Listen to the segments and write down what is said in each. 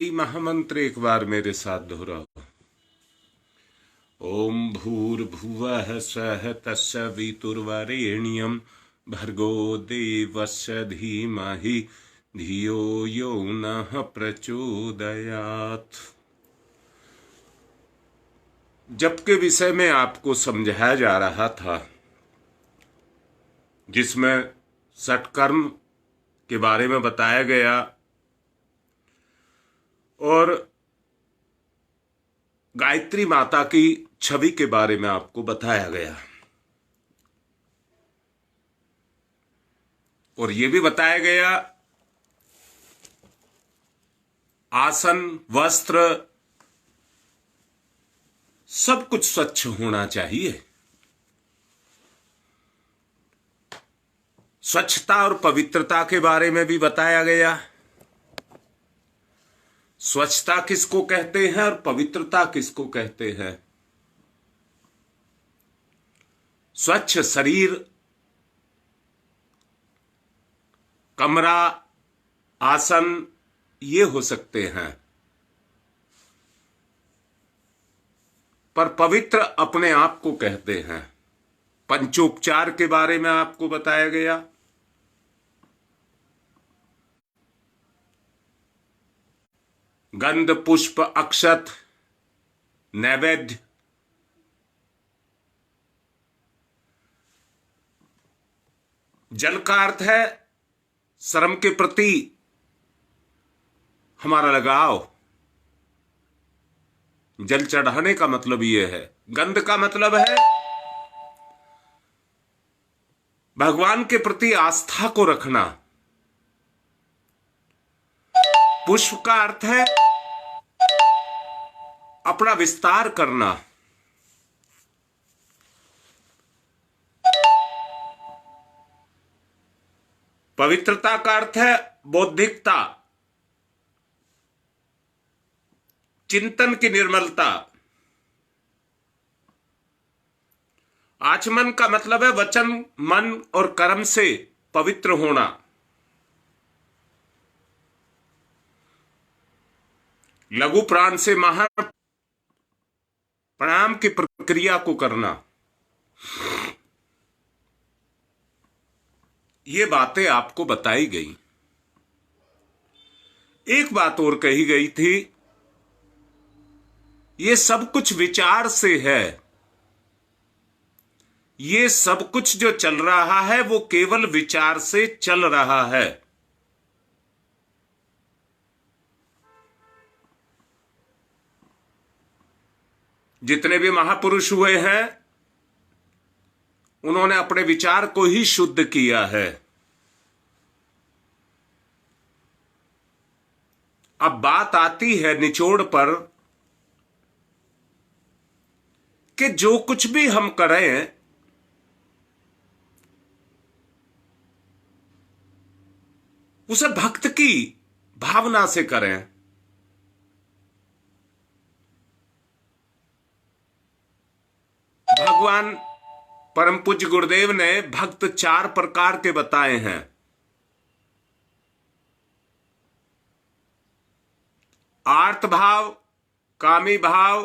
ये महामंत्र एक बार मेरे साथ दोहराओ। ओम भूर्भुवः स्वः तत्सवितुर्वरेण्यं भर्गो देवस्य धीमहि धियो यो नः प्रचोदयात्। जप के विषय में आपको समझाया जा रहा था, जिसमें षटकर्म के बारे में बताया गया और गायत्री माता की छवि के बारे में आपको बताया गया, और ये भी बताया गया आसन वस्त्र सब कुछ स्वच्छ होना चाहिए। स्वच्छता और पवित्रता के बारे में भी बताया गया। स्वच्छता किसको कहते हैं और पवित्रता किसको कहते हैं। स्वच्छ शरीर, कमरा, आसन ये हो सकते हैं, पर पवित्र अपने आप को कहते हैं। पंचोपचार के बारे में आपको बताया गया। गंध, पुष्प, अक्षत, नैवेद्य, जल का अर्थ है श्रम के प्रति हमारा लगाव। जल चढ़ाने का मतलब यह है। गंध का मतलब है भगवान के प्रति आस्था को रखना। पुष्प का अर्थ है अपना विस्तार करना। पवित्रता का अर्थ है बौद्धिकता, चिंतन की निर्मलता। आचमन का मतलब है वचन, मन और कर्म से पवित्र होना। लघु प्राण से महान प्रणाम की प्रक्रिया को करना। ये बातें आपको बताई गई। एक बात और कही गई थी, ये सब कुछ विचार से है। ये सब कुछ जो चल रहा है वो केवल विचार से चल रहा है। जितने भी महापुरुष हुए हैं उन्होंने अपने विचार को ही शुद्ध किया है। अब बात आती है निचोड़ पर कि जो कुछ भी हम करें उसे भक्त की भावना से करें। भगवान परम पूज्य गुरुदेव ने भक्त 4 प्रकार के बताए हैं। आर्त भाव, कामी भाव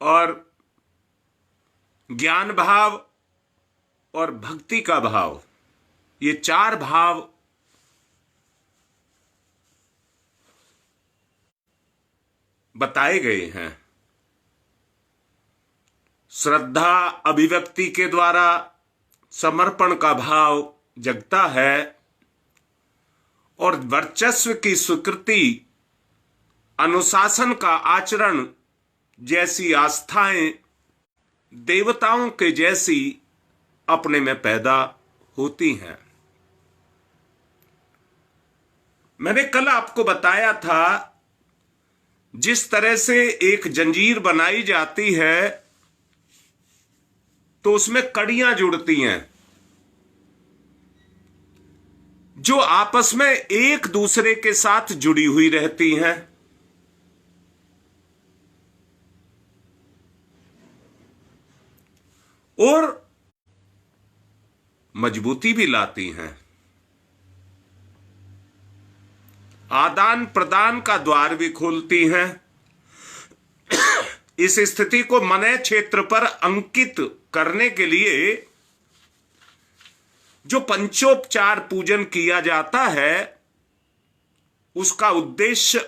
और ज्ञान भाव और भक्ति का भाव, ये 4 भाव बताए गए हैं। श्रद्धा अभिव्यक्ति के द्वारा समर्पण का भाव जगता है और वर्चस्व की स्वीकृति, अनुशासन का आचरण जैसी आस्थाएं देवताओं के जैसी अपने में पैदा होती हैं। मैंने कल आपको बताया था, जिस तरह से एक जंजीर बनाई जाती है तो उसमें कड़ियां जुड़ती हैं जो आपस में एक दूसरे के साथ जुड़ी हुई रहती हैं और मजबूती भी लाती हैं। आदान प्रदान का द्वार भी खोलती हैं। इस स्थिति को मनय क्षेत्र पर अंकित करने के लिए जो पंचोपचार पूजन किया जाता है, उसका उद्देश्य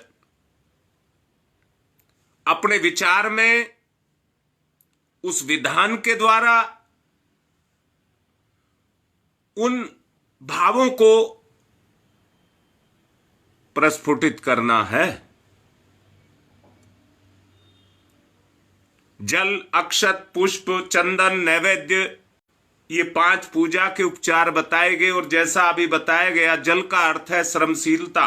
अपने विचार में उस विधान के द्वारा उन भावों को प्रस्फुटित करना है। जल, अक्षत, पुष्प, चंदन, नैवेद्य, ये 5 पूजा के उपचार बताए गए। और जैसा अभी बताया गया, जल का अर्थ है श्रमशीलता।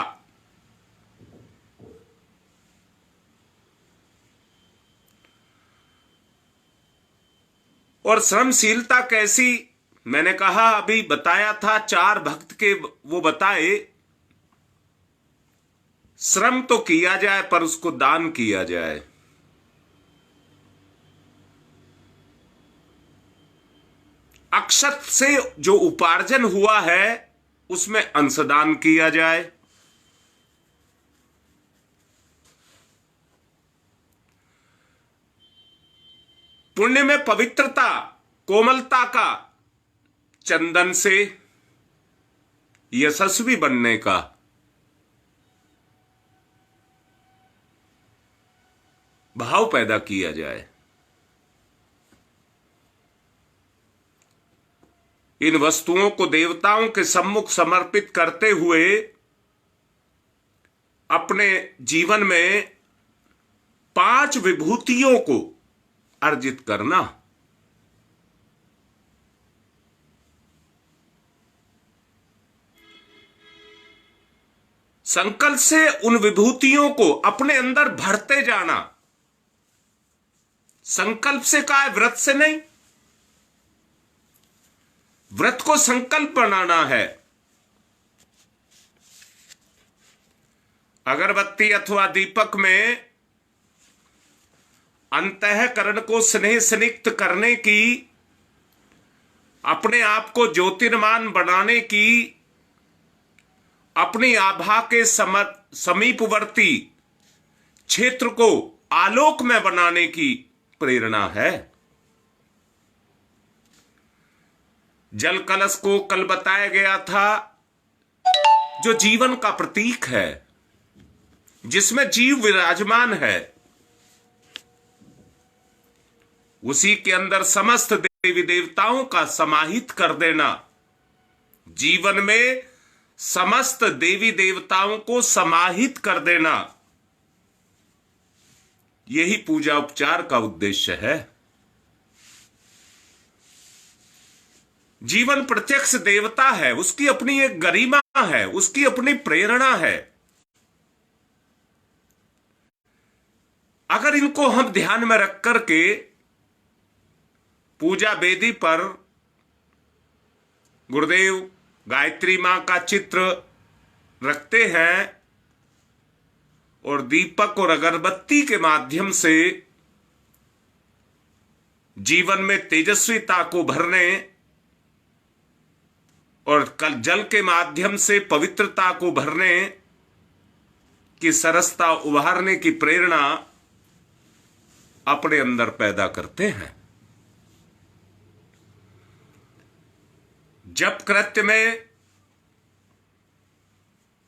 और श्रमशीलता कैसी, मैंने कहा अभी बताया था, 4 भक्त के वो बताए। श्रम तो किया जाए पर उसको दान किया जाए। अक्षत से जो उपार्जन हुआ है उसमें अंशदान किया जाए। पुण्य में पवित्रता, कोमलता का, चंदन से यशस्वी बनने का। भाव पैदा किया जाए। इन वस्तुओं को देवताओं के सम्मुख समर्पित करते हुए अपने जीवन में 5 विभूतियों को अर्जित करना। संकल्प से उन विभूतियों को अपने अंदर भरते जाना। संकल्प से कहा है, व्रत से नहीं। व्रत को संकल्प बनाना है। अगरबत्ती अथवा दीपक में अंतःकरण को स्नेह संयुक्त करने की, अपने आप को ज्योतिर्मान बनाने की, अपनी आभा के समीपवर्ती क्षेत्र को आलोक में बनाने की प्रेरणा है। जल कलश को कल बताया गया था, जो जीवन का प्रतीक है, जिसमें जीव विराजमान है। उसी के अंदर समस्त देवी देवताओं का समाहित कर देना। जीवन में समस्त देवी देवताओं को समाहित कर देना, यही पूजा उपचार का उद्देश्य है। जीवन प्रत्यक्ष देवता है, उसकी अपनी एक गरिमा है, उसकी अपनी प्रेरणा है। अगर इनको हम ध्यान में रख करके पूजा वेदी पर गुरुदेव गायत्री मां का चित्र रखते हैं और दीपक और अगरबत्ती के माध्यम से जीवन में तेजस्विता को भरने और कल जल के माध्यम से पवित्रता को भरने की सरसता उभारने की प्रेरणा अपने अंदर पैदा करते हैं। जप कृत्य में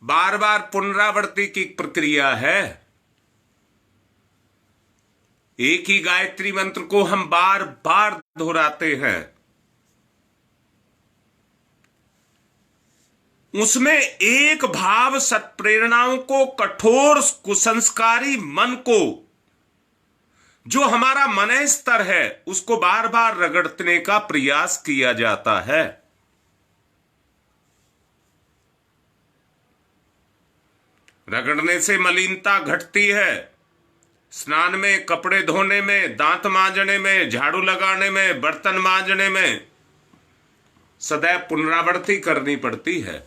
बार बार पुनरावृत्ति की प्रक्रिया है। एक ही गायत्री मंत्र को हम बार बार दोहराते हैं। उसमें एक भाव सत्प्रेरणाओं को, कठोर कुसंस्कारी मन को, जो हमारा मनय स्तर है, उसको बार बार रगड़ने का प्रयास किया जाता है। रगड़ने से मलिनता घटती है। स्नान में, कपड़े धोने में, दांत मांजने में, झाड़ू लगाने में, बर्तन मांजने में सदैव पुनरावृत्ति करनी पड़ती है।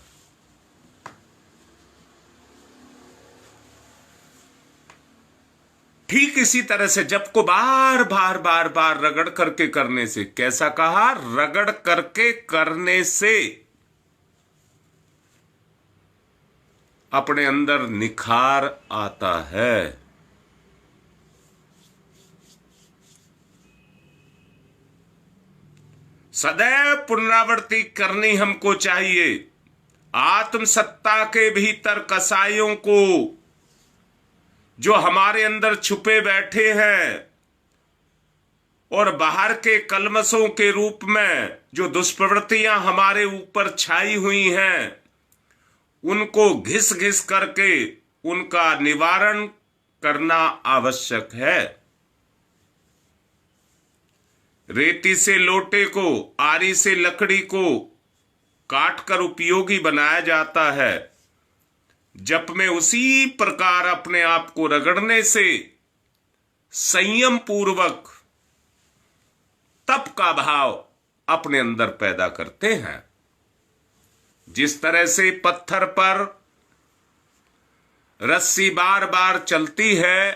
ठीक इसी तरह से जप को बार बार बार बार रगड़ करके करने से, कैसा कहा, रगड़ करके करने से अपने अंदर निखार आता है। सदैव पुनरावृत्ति करनी हमको चाहिए। आत्मसत्ता के भीतर कसाइयों को, जो हमारे अंदर छुपे बैठे हैं और बाहर के कलमशों के रूप में जो दुष्प्रवृत्तियां हमारे ऊपर छाई हुई हैं, उनको घिस घिस करके उनका निवारण करना आवश्यक है। रेती से लोटे को, आरी से लकड़ी को काटकर उपयोगी बनाया जाता है। जप में उसी प्रकार अपने आप को रगड़ने से संयम पूर्वक तप का भाव अपने अंदर पैदा करते हैं। जिस तरह से पत्थर पर रस्सी बार बार चलती है,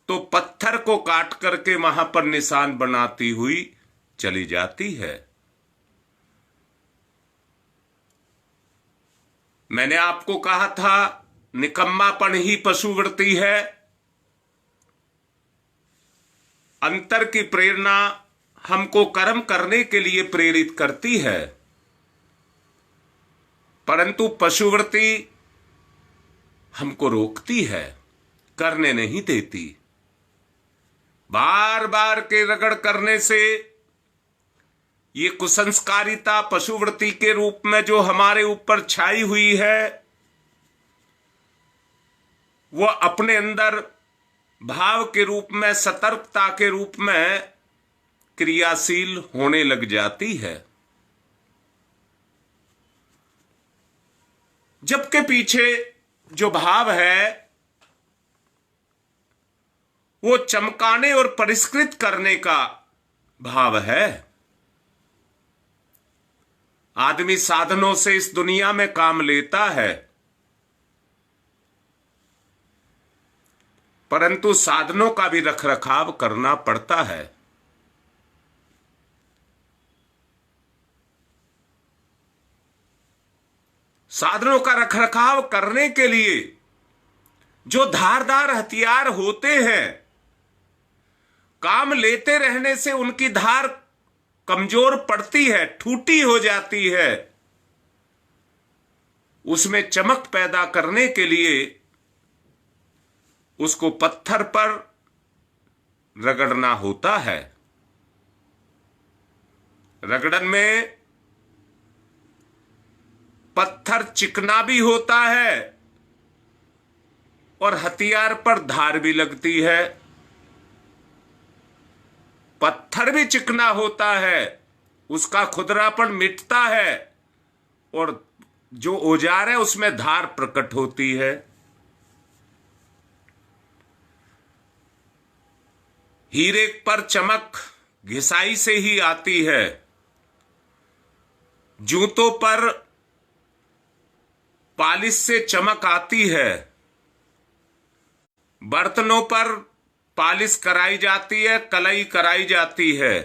तो पत्थर को काट करके वहां पर निशान बनाती हुई चली जाती है। मैंने आपको कहा था, निकम्मापन ही पशुवृत्ति है। अंतर की प्रेरणा हमको कर्म करने के लिए प्रेरित करती है, परंतु पशुवृत्ति हमको रोकती है, करने नहीं देती। बार बार के रगड़ करने से ये कुसंस्कारिता पशुवृत्ति के रूप में जो हमारे ऊपर छाई हुई है, वो अपने अंदर भाव के रूप में, सतर्कता के रूप में क्रियाशील होने लग जाती है। जबकि पीछे जो भाव है वो चमकाने और परिष्कृत करने का भाव है। आदमी साधनों से इस दुनिया में काम लेता है, परंतु साधनों का भी रखरखाव करना पड़ता है। साधनों का रखरखाव करने के लिए जो धारदार हथियार होते हैं, काम लेते रहने से उनकी धार कमजोर पड़ती है, ठूटी हो जाती है। उसमें चमक पैदा करने के लिए उसको पत्थर पर रगड़ना होता है। रगड़न में पत्थर चिकना भी होता है और हथियार पर धार भी लगती है। पत्थर भी चिकना होता है, उसका खुदरापन मिटता है और जो औजार है उसमें धार प्रकट होती है। हीरे पर चमक घिसाई से ही आती है। जूतों पर पालिश से चमक आती है। बर्तनों पर पालिश कराई जाती है, कलई कराई जाती है।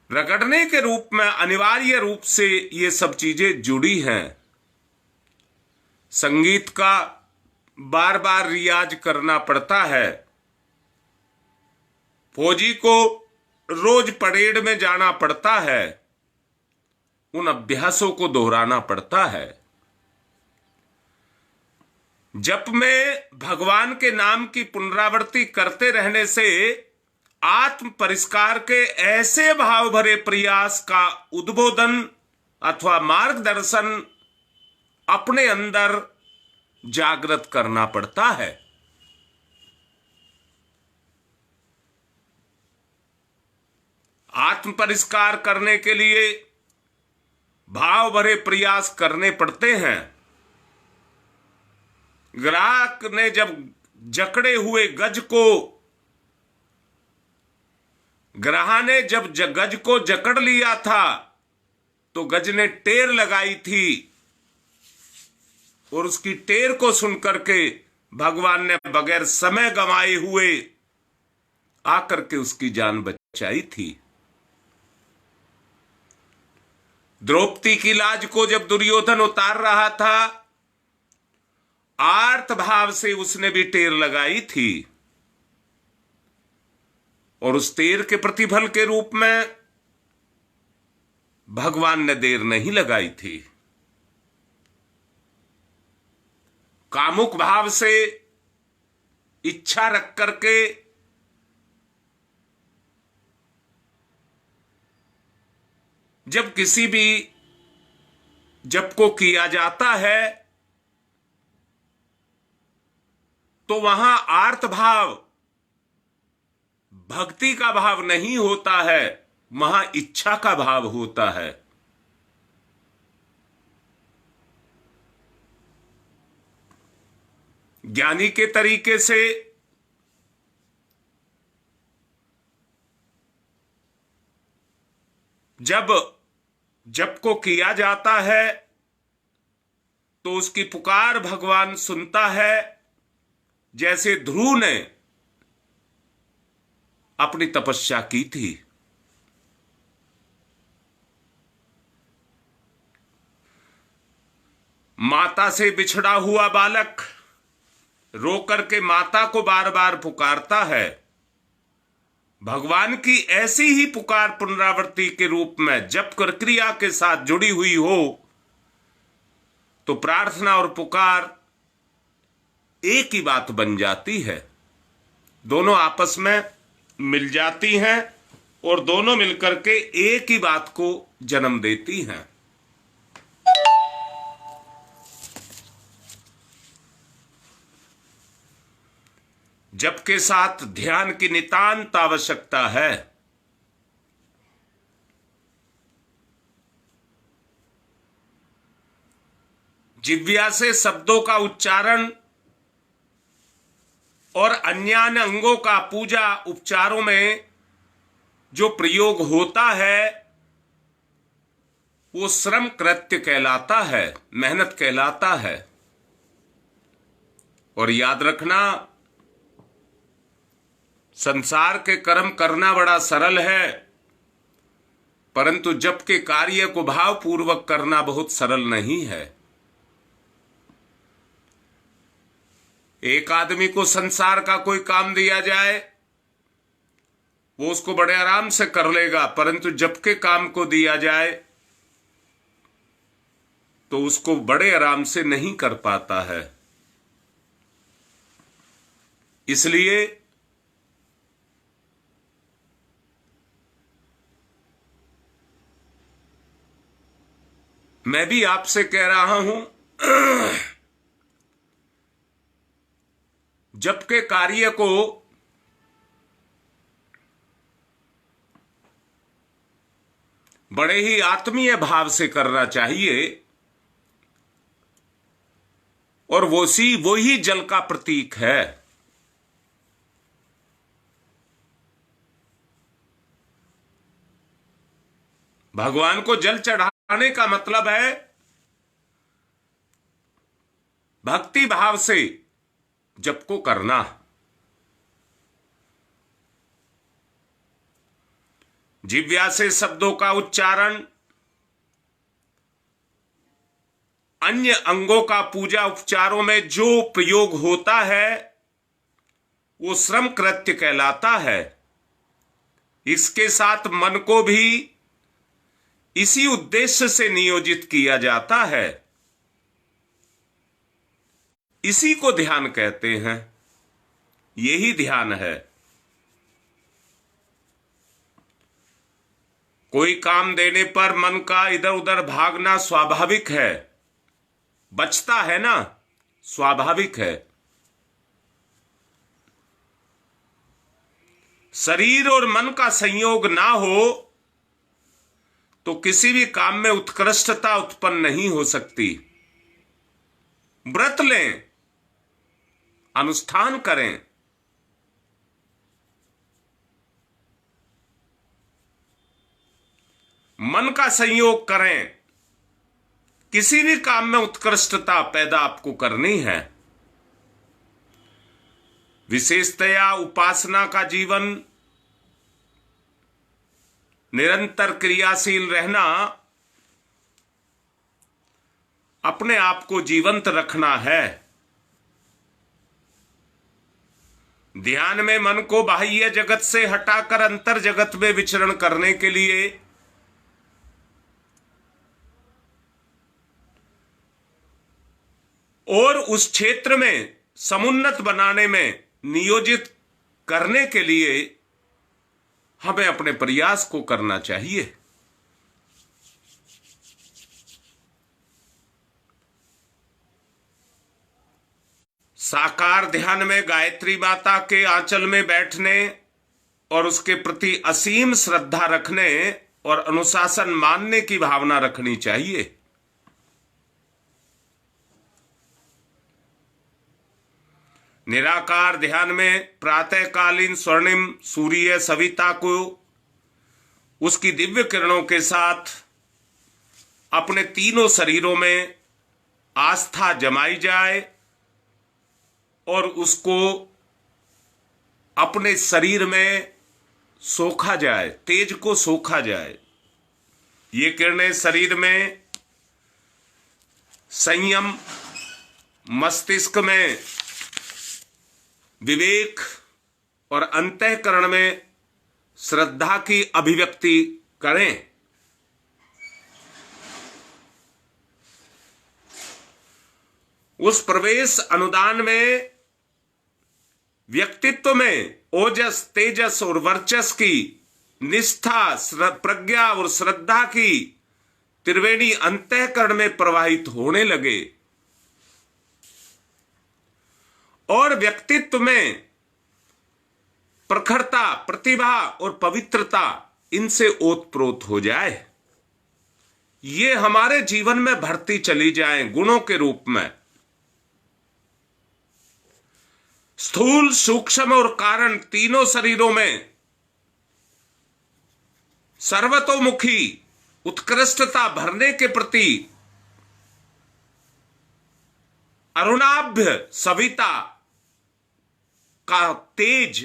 रगड़ने के रूप में अनिवार्य रूप से ये सब चीजें जुड़ी हैं। संगीत का बार बार रियाज करना पड़ता है। फौजी को रोज परेड में जाना पड़ता है, उन अभ्यासों को दोहराना पड़ता है। जप में भगवान के नाम की पुनरावृत्ति करते रहने से आत्म परिष्कार के ऐसे भाव भरे प्रयास का उद्बोधन अथवा मार्गदर्शन अपने अंदर जागृत करना पड़ता है। आत्म परिष्कार करने के लिए भाव भरे प्रयास करने पड़ते हैं। ग्राहक ने जब जकड़े हुए गज को, ग्राह ने जब गज को जकड़ लिया था तो गज ने टेर लगाई थी और उसकी टेर को सुनकर के भगवान ने बगैर समय गंवाए हुए आकर के उसकी जान बचाई थी। द्रौपदी की लाज को जब दुर्योधन उतार रहा था, आर्त भाव से उसने भी टेर लगाई थी, और उस तेर के प्रतिफल के रूप में भगवान ने देर नहीं लगाई थी। कामुक भाव से इच्छा रख करके जब किसी भी जप को किया जाता है तो वहां आर्त भाव, भक्ति का भाव नहीं होता है, वहां इच्छा का भाव होता है। ज्ञानी के तरीके से जब जप को किया जाता है तो उसकी पुकार भगवान सुनता है, जैसे ध्रुव ने अपनी तपस्या की थी। माता से बिछड़ा हुआ बालक रो करके माता को बार बार पुकारता है। भगवान की ऐसी ही पुकार पुनरावृत्ति के रूप में जप प्रक्रिया के साथ जुड़ी हुई हो तो प्रार्थना और पुकार एक ही बात बन जाती है, दोनों आपस में मिल जाती हैं और दोनों मिलकर के एक ही बात को जन्म देती हैं। जप के साथ ध्यान की नितांत आवश्यकता है। जिह्वा से शब्दों का उच्चारण और अन्य अंगों का पूजा उपचारों में जो प्रयोग होता है वो श्रम कृत्य कहलाता है, मेहनत कहलाता है। और याद रखना, संसार के कर्म करना बड़ा सरल है, परंतु जप के कार्य को भावपूर्वक करना बहुत सरल नहीं है। एक आदमी को संसार का कोई काम दिया जाए वो उसको बड़े आराम से कर लेगा, परंतु जप के काम को दिया जाए तो उसको बड़े आराम से नहीं कर पाता है। इसलिए मैं भी आपसे कह रहा हूं, जप के कार्य को बड़े ही आत्मीय भाव से करना चाहिए, और वो ही जल का प्रतीक है। भगवान को जल चढ़ाने का मतलब है भक्ति भाव से जप को करना। जिह्वा से शब्दों का उच्चारण, अन्य अंगों का पूजा उपचारों में जो प्रयोग होता है वो श्रम कृत्य कहलाता है। इसके साथ मन को भी इसी उद्देश्य से नियोजित किया जाता है। इसी को ध्यान कहते हैं, यही ध्यान है। कोई काम देने पर मन का इधर उधर भागना स्वाभाविक है, बचता है ना, स्वाभाविक है। शरीर और मन का संयोग ना हो तो किसी भी काम में उत्कृष्टता उत्पन्न नहीं हो सकती। व्रत लें, अनुष्ठान करें, मन का संयोग करें, किसी भी काम में उत्कृष्टता पैदा आपको करनी है। विशेषतया उपासना का जीवन, निरंतर क्रियाशील रहना अपने आप को जीवंत रखना है। ध्यान में मन को बाह्य जगत से हटाकर अंतर जगत में विचरण करने के लिए और उस क्षेत्र में समुन्नत बनाने में नियोजित करने के लिए हमें अपने प्रयास को करना चाहिए। साकार ध्यान में गायत्री माता के आंचल में बैठने और उसके प्रति असीम श्रद्धा रखने और अनुशासन मानने की भावना रखनी चाहिए। निराकार ध्यान में प्रातःकालीन स्वर्णिम सूर्य सविता को उसकी दिव्य किरणों के साथ अपने तीनों शरीरों में आस्था जमाई जाए और उसको अपने शरीर में सोखा जाए, तेज को सोखा जाए। ये किरणें शरीर में संयम, मस्तिष्क में विवेक और अंतःकरण में श्रद्धा की अभिव्यक्ति करें। उस प्रवेश अनुदान में व्यक्तित्व में ओजस, तेजस और वर्चस की निष्ठा, प्रज्ञा और श्रद्धा की त्रिवेणी अंतःकरण में प्रवाहित होने लगे और व्यक्तित्व में प्रखरता, प्रतिभा और पवित्रता इनसे ओतप्रोत हो जाए। ये हमारे जीवन में भरती चली जाए गुणों के रूप में। स्थूल, सूक्ष्म और कारण तीनों शरीरों में सर्वतोमुखी उत्कृष्टता भरने के प्रति अरुणाभ्य सविता का तेज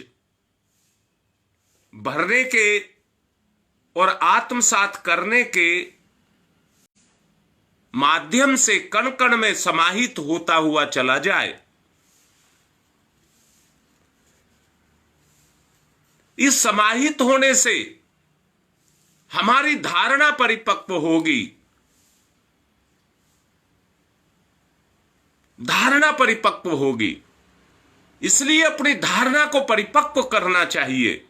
भरने के और आत्मसात करने के माध्यम से कण कण में समाहित होता हुआ चला जाए। इस समाहित होने से हमारी धारणा परिपक्व होगी। धारणा परिपक्व होगी, इसलिए अपनी धारणा को परिपक्व करना चाहिए।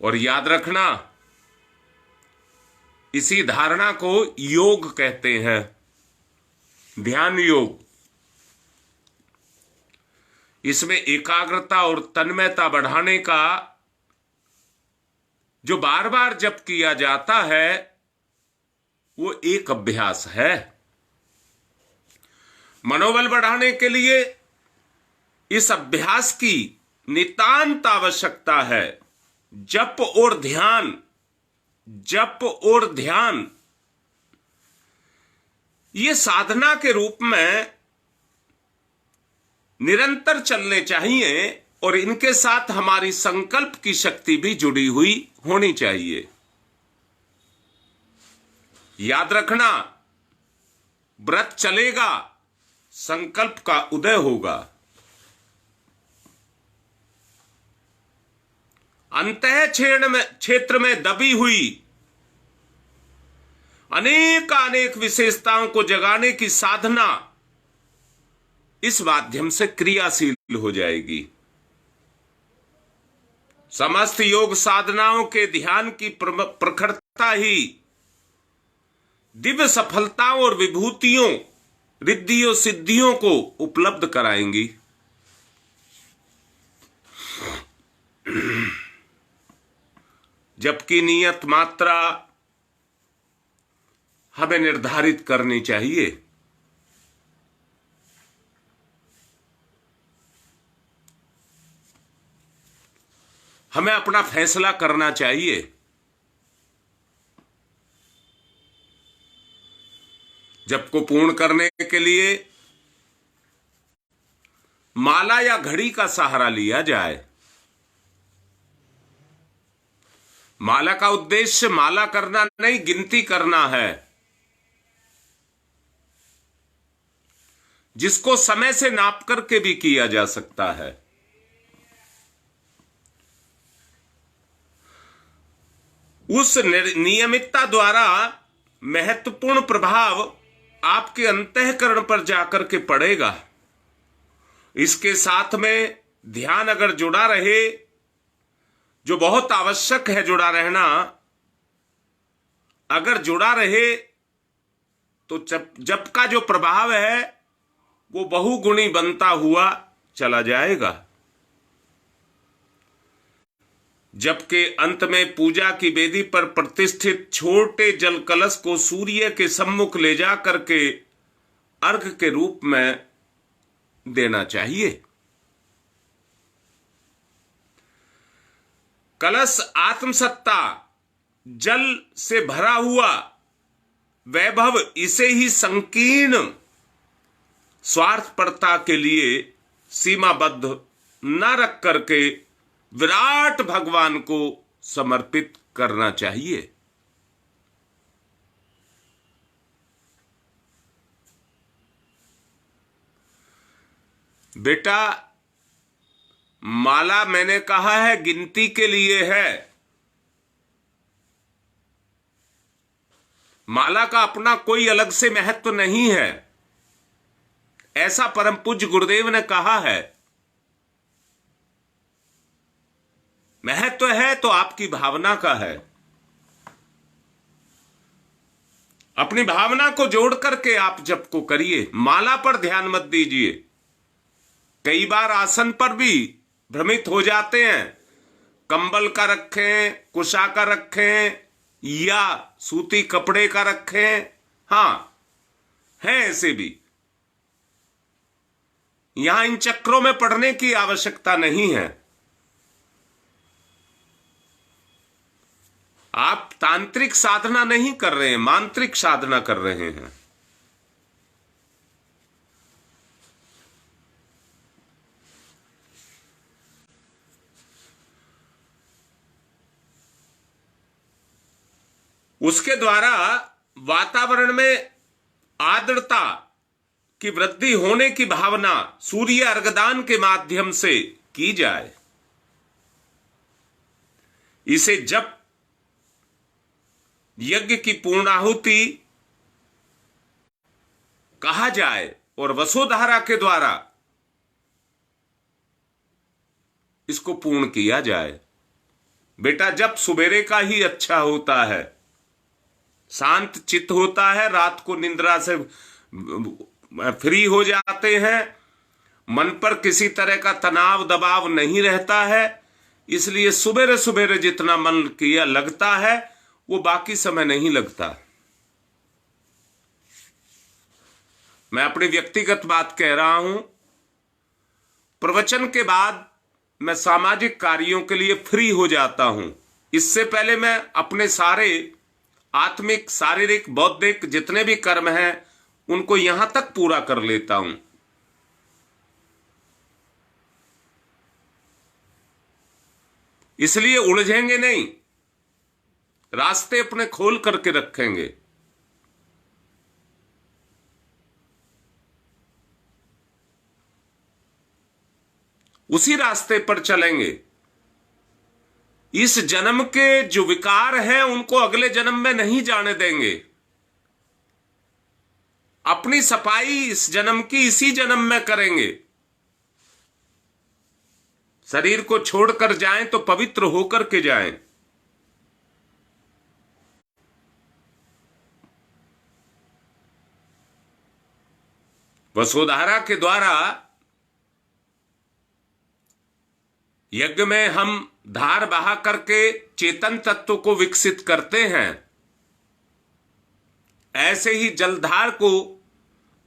और याद रखना, इसी धारणा को योग कहते हैं, ध्यान योग। इसमें एकाग्रता और तन्मयता बढ़ाने का जो बार बार जप किया जाता है वो एक अभ्यास है। मनोबल बढ़ाने के लिए इस अभ्यास की नितांत आवश्यकता है। जप और ध्यान, जप और ध्यान ये साधना के रूप में निरंतर चलने चाहिए और इनके साथ हमारी संकल्प की शक्ति भी जुड़ी हुई होनी चाहिए। याद रखना, व्रत चलेगा, संकल्प का उदय होगा। अंतः क्षेत्र में दबी हुई अनेक विशेषताओं को जगाने की साधना इस माध्यम से क्रियाशील हो जाएगी। समस्त योग साधनाओं के ध्यान की प्रखरता ही दिव्य सफलताओं और विभूतियों, रिद्धियों, सिद्धियों को उपलब्ध कराएंगी। जबकि नियत मात्रा हमें निर्धारित करनी चाहिए। हमें अपना फैसला करना चाहिए। जप को पूर्ण करने के लिए माला या घड़ी का सहारा लिया जाए। माला का उद्देश्य माला करना नहीं, गिनती करना है, जिसको समय से नाप करके भी किया जा सकता है। उस नियमितता द्वारा महत्वपूर्ण प्रभाव आपके अंतःकरण पर जाकर के पड़ेगा। इसके साथ में ध्यान अगर जुड़ा रहे, जो बहुत आवश्यक है जुड़ा रहना, अगर जुड़ा रहे तो जप का जो प्रभाव है वो बहुगुणी बनता हुआ चला जाएगा। जप के अंत में पूजा की वेदी पर प्रतिष्ठित छोटे जल कलश को सूर्य के सम्मुख ले जा करके अर्घ के रूप में देना चाहिए। कलश आत्मसत्ता जल से भरा हुआ वैभव, इसे ही संकीर्ण स्वार्थपरता के लिए सीमाबद्ध न रख करके विराट भगवान को समर्पित करना चाहिए। बेटा, माला मैंने कहा है गिनती के लिए है। माला का अपना कोई अलग से महत्व नहीं है, ऐसा परम पूज्य गुरुदेव ने कहा है। महत्व है तो आपकी भावना का है। अपनी भावना को जोड़ करके आप जप को करिए, माला पर ध्यान मत दीजिए। कई बार आसन पर भी भ्रमित हो जाते हैं, कंबल का रखें, कुशा का रखें या सूती कपड़े का रखें। हां, है ऐसे भी। यहां इन चक्रों में पड़ने की आवश्यकता नहीं है। आप तांत्रिक साधना नहीं कर रहे हैं, मांत्रिक साधना कर रहे हैं। उसके द्वारा वातावरण में आर्द्रता की वृद्धि होने की भावना सूर्य अर्घदान के माध्यम से की जाए। इसे जप यज्ञ की पूर्णाहुति कहा जाए और वसुधारा के द्वारा इसको पूर्ण किया जाए। बेटा, जब सुबेरे का ही अच्छा होता है, शांत चित्त होता है, रात को निद्रा से फ्री हो जाते हैं, मन पर किसी तरह का तनाव दबाव नहीं रहता है। इसलिए सुबेरे सुबेरे जितना मन किया लगता है वो बाकी समय नहीं लगता। मैं अपनी व्यक्तिगत बात कह रहा हूं। प्रवचन के बाद मैं सामाजिक कार्यों के लिए फ्री हो जाता हूं। इससे पहले मैं अपने सारे आत्मिक, शारीरिक, बौद्धिक जितने भी कर्म हैं उनको यहां तक पूरा कर लेता हूं। इसलिए उलझेंगे नहीं, रास्ते अपने खोल करके रखेंगे। उसी रास्ते पर चलेंगे। इस जन्म के जो विकार हैं उनको अगले जन्म में नहीं जाने देंगे। अपनी सफाई इस जन्म की इसी जन्म में करेंगे। शरीर को छोड़कर जाएं तो पवित्र होकर के जाएं। वसुधारा के द्वारा यज्ञ में हम धार बहा करके चेतन तत्व को विकसित करते हैं। ऐसे ही जलधार को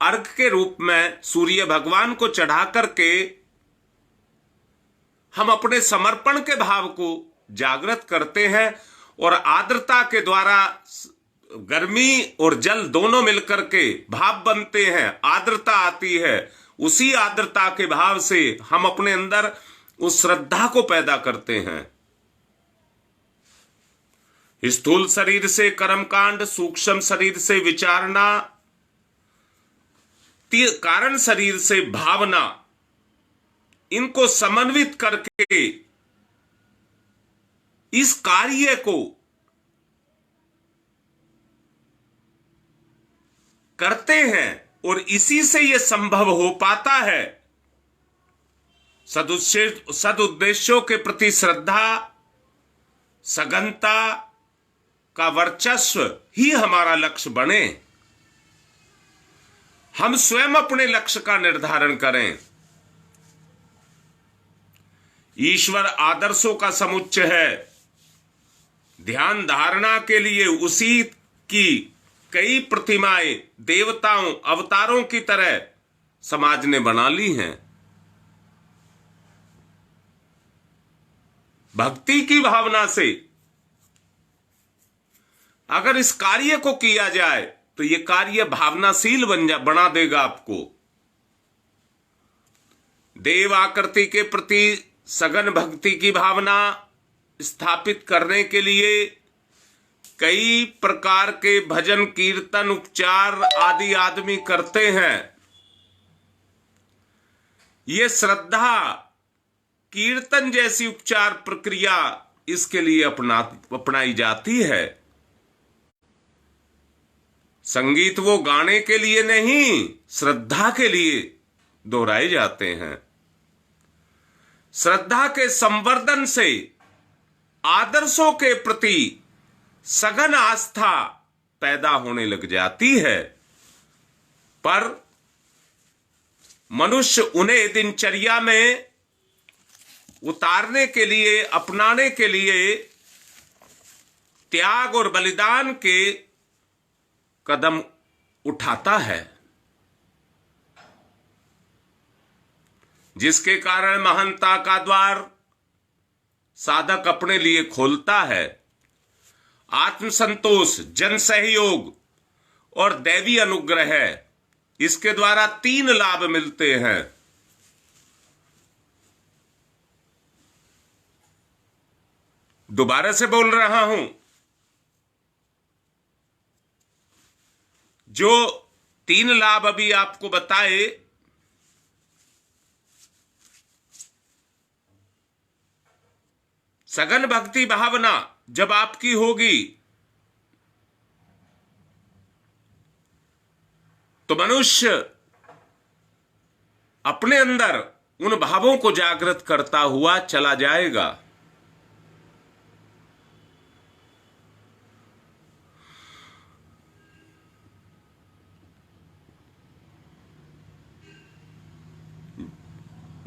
अर्घ के रूप में सूर्य भगवान को चढ़ा करके हम अपने समर्पण के भाव को जागृत करते हैं और आर्द्रता के द्वारा गर्मी और जल दोनों मिलकर के भाप बनते हैं, आर्द्रता आती है। उसी आर्द्रता के भाव से हम अपने अंदर उस श्रद्धा को पैदा करते हैं। स्थूल शरीर से कर्मकांड, सूक्ष्म शरीर से विचारना, कारण शरीर से भावना, इनको समन्वित करके इस कार्य को करते हैं और इसी से यह संभव हो पाता है। सदुद्देश्यों के प्रति श्रद्धा, सघनता का वर्चस्व ही हमारा लक्ष्य बने। हम स्वयं अपने लक्ष्य का निर्धारण करें। ईश्वर आदर्शों का समुच्चय है। ध्यान धारणा के लिए उसी की कई प्रतिमाएं देवताओं, अवतारों की तरह समाज ने बना ली हैं। भक्ति की भावना से अगर इस कार्य को किया जाए तो यह कार्य भावनाशील बना देगा आपको। देव आकृति के प्रति सघन भक्ति की भावना स्थापित करने के लिए कई प्रकार के भजन, कीर्तन, उपचार आदि आदमी करते हैं। ये श्रद्धा, कीर्तन जैसी उपचार प्रक्रिया इसके लिए अपनाई जाती है। संगीत वो गाने के लिए नहीं, श्रद्धा के लिए दोहराए जाते हैं। श्रद्धा के संवर्धन से आदर्शों के प्रति सघन आस्था पैदा होने लग जाती है। पर मनुष्य उन्हें दिनचर्या में उतारने के लिए, अपनाने के लिए त्याग और बलिदान के कदम उठाता है, जिसके कारण महानता का द्वार साधक अपने लिए खोलता है। आत्मसंतोष, जन सहयोग और दैवी अनुग्रह, इसके द्वारा 3 लाभ मिलते हैं। दोबारा से बोल रहा हूं, जो 3 लाभ अभी आपको बताए, सघन भक्ति भावना जब आपकी होगी तो मनुष्य अपने अंदर उन भावों को जागृत करता हुआ चला जाएगा।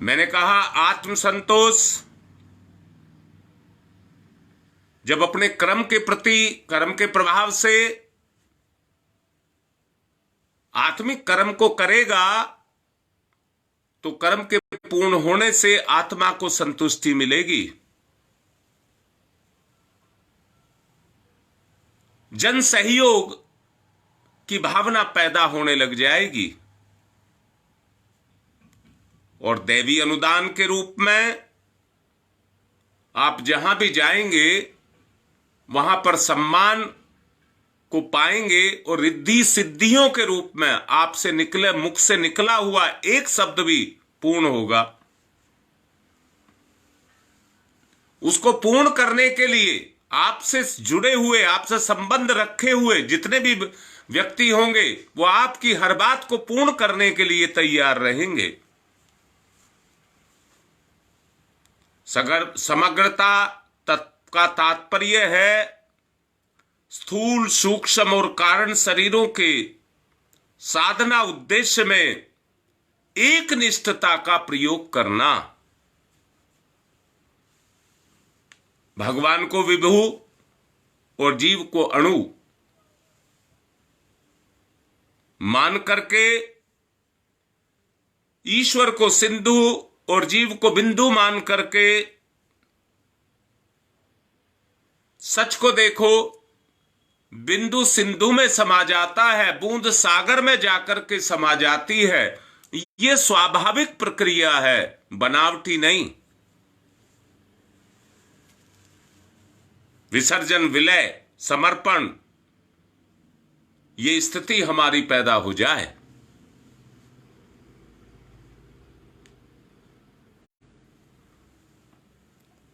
मैंने कहा आत्मसंतोष जब अपने कर्म के प्रति, कर्म के प्रभाव से आत्मिक कर्म को करेगा तो कर्म के पूर्ण होने से आत्मा को संतुष्टि मिलेगी। जन सहयोग की भावना पैदा होने लग जाएगी और दैवी अनुदान के रूप में आप जहां भी जाएंगे वहां पर सम्मान को पाएंगे और रिद्धि सिद्धियों के रूप में आपसे निकले, मुख से निकला हुआ एक शब्द भी पूर्ण होगा। उसको पूर्ण करने के लिए आपसे जुड़े हुए, आपसे संबंध रखे हुए जितने भी व्यक्ति होंगे वो आपकी हर बात को पूर्ण करने के लिए तैयार रहेंगे। समग्रता का तात्पर्य है स्थूल, सूक्ष्म और कारण शरीरों के साधना उद्देश्य में एक निष्ठता का प्रयोग करना। भगवान को विभु और जीव को अणु मान करके, ईश्वर को सिंधु और जीव को बिंदु मान करके सच को देखो, बिंदु सिंधु में समा जाता है, बूंद सागर में जाकर के समा जाती है। यह स्वाभाविक प्रक्रिया है, बनावटी नहीं। विसर्जन विलय समर्पण, ये स्थिति हमारी पैदा हो जाए।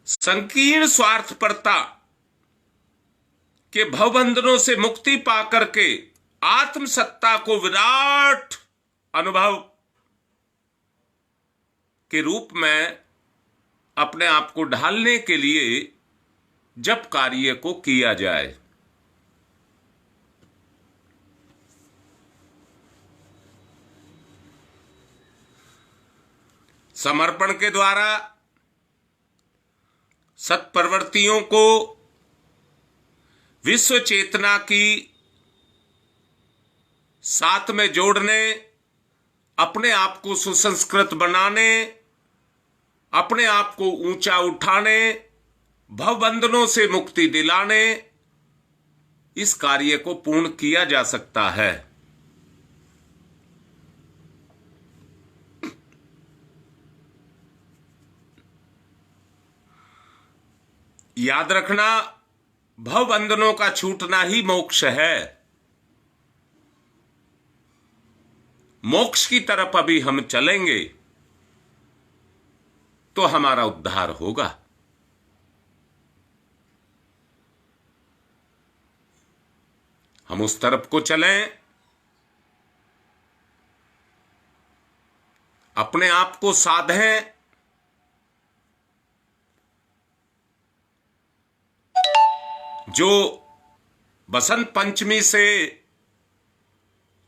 संकीर्ण स्वार्थपरता के भवबंधनों से मुक्ति पाकर के आत्मसत्ता को विराट अनुभव के रूप में अपने आप को ढालने के लिए जब कार्य को किया जाए, समर्पण के द्वारा सत्प्रवृत्तियों को विश्व चेतना की साथ में जोड़ने, अपने आप को सुसंस्कृत बनाने, अपने आप को ऊंचा उठाने, भवबंधनों से मुक्ति दिलाने, इस कार्य को पूर्ण किया जा सकता है। याद रखना, भवबंधनों का छूटना ही मोक्ष है। मोक्ष की तरफ अभी हम चलेंगे तो हमारा उद्धार होगा। हम उस तरफ को चलें, अपने आप को साधें, जो बसंत पंचमी से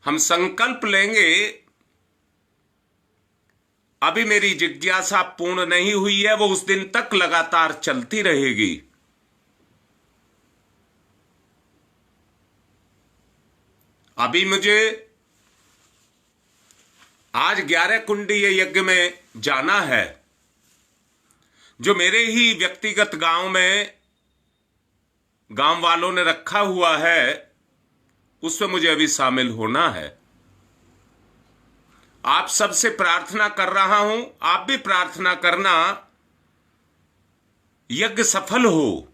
हम संकल्प लेंगे, अभी मेरी जिज्ञासा पूर्ण नहीं हुई है, वो उस दिन तक लगातार चलती रहेगी। अभी मुझे आज 11 कुंडीय यज्ञ में जाना है, जो मेरे ही व्यक्तिगत गांव में गांव वालों ने रखा हुआ है, उसमें मुझे अभी शामिल होना है। आप सबसे प्रार्थना कर रहा हूं, आप भी प्रार्थना करना, यज्ञ सफल हो,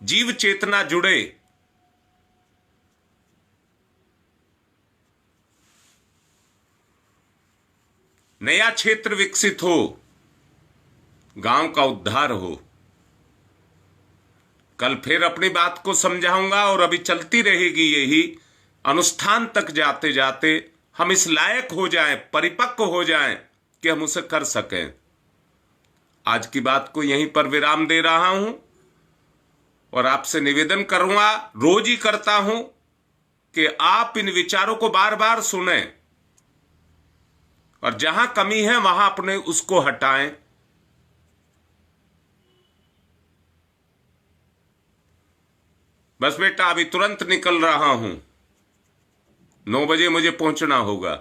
जीव चेतना जुड़े। नया क्षेत्र विकसित हो, गांव का उद्धार हो। कल फिर अपनी बात को समझाऊंगा और अभी चलती रहेगी यही। अनुष्ठान तक जाते जाते हम इस लायक हो जाएं, परिपक्व हो जाएं कि हम उसे कर सकें। आज की बात को यहीं पर विराम दे रहा हूं और आपसे निवेदन करूंगा, रोज ही करता हूं, कि आप इन विचारों को बार बार सुनें और जहां कमी है वहां अपने उसको हटाएं। बस बेटा, अभी तुरंत निकल रहा हूं, 9 बजे मुझे पहुंचना होगा।